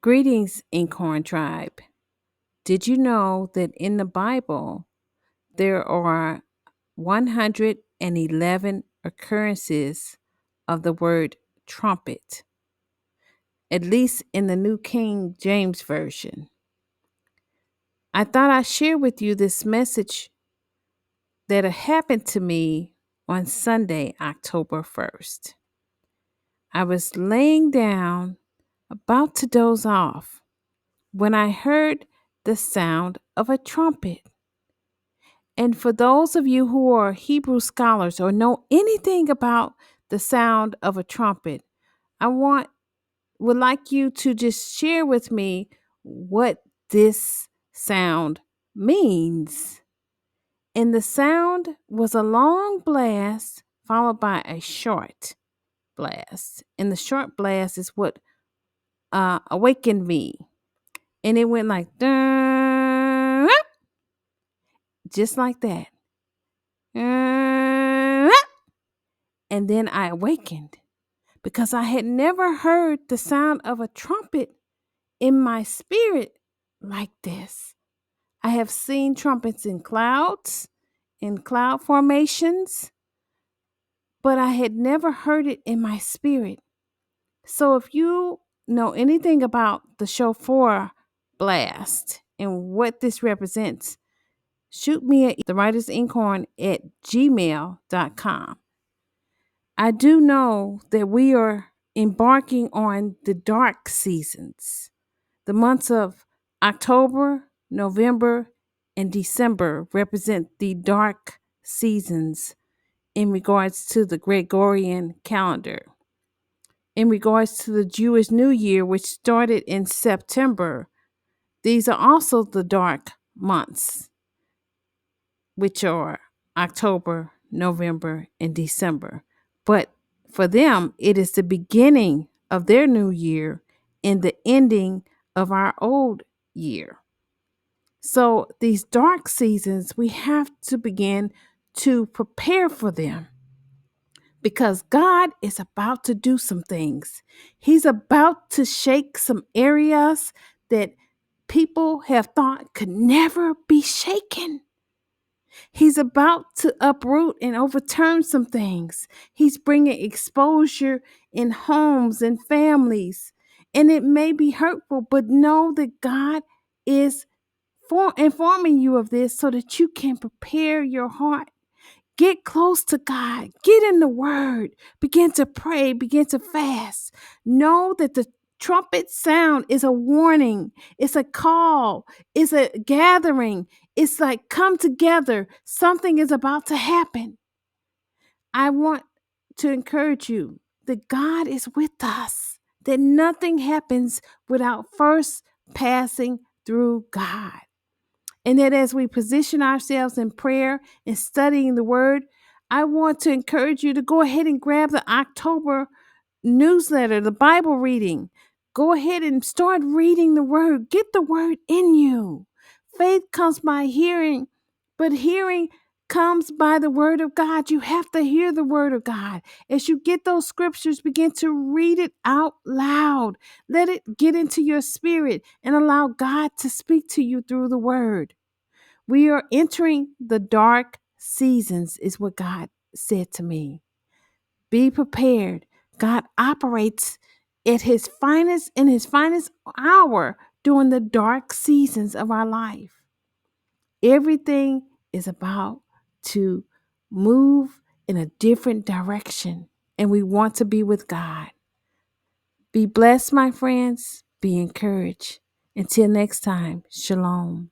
Greetings, Inkhorn tribe. Did you know that in the Bible there are 111 occurrences of the word trumpet, at least in the New King James Version? I thought I'd share with you this message that happened to me on Sunday, October 1st. I was laying down, about to doze off, when I heard the sound of a trumpet. And for those of you who are Hebrew scholars or know anything about the sound of a trumpet, I would like you to just share with me what this sound means. And the sound was a long blast followed by a short blast. And the short blast is what awakened me. And it went like, "Dun," just like that. "Dun," and then I awakened because I had never heard the sound of a trumpet in my spirit like this. I have seen trumpets in clouds, in cloud formations, but I had never heard it in my spirit. So if you know anything about the shofar blast and what this represents, shoot me at thewritersinkhorn at gmail.com. I do know that we are embarking on the dark seasons. The months of October, November, and December represent the dark seasons in regards to the Gregorian calendar. In regards to the Jewish New Year, which started in September, these are also the dark months, which are October, November, and December. But for them, it is the beginning of their new year and the ending of our old year. So these dark seasons, we have to begin to prepare for them because God is about to do some things. He's about to shake some areas that people have thought could never be shaken. He's about to uproot and overturn some things. He's bringing exposure in homes and families. And it may be hurtful, but know that God is informing you of this so that you can prepare your heart. Get close to God. Get in the word. Begin to pray. Begin to fast. Know that the trumpet sound is a warning. It's a call. It's a gathering. It's like, come together. Something is about to happen. I want to encourage you that God is with us, that nothing happens without first passing through God. And that as we position ourselves in prayer and studying the word, I want to encourage you to go ahead and grab the October newsletter, the Bible reading. Go ahead and start reading the word. Get the word in you. Faith comes by hearing, but hearing comes by the word of God. You have to hear the word of God. As you get those scriptures, begin to read it out loud. Let it get into your spirit and allow God to speak to you through the word. We are entering the dark seasons, is what God said to me. Be prepared. God operates at his finest in his finest hour during the dark seasons of our life. Everything is about to move in a different direction, and we want to be with God. Be blessed, my friends. Be encouraged. Until next time, shalom.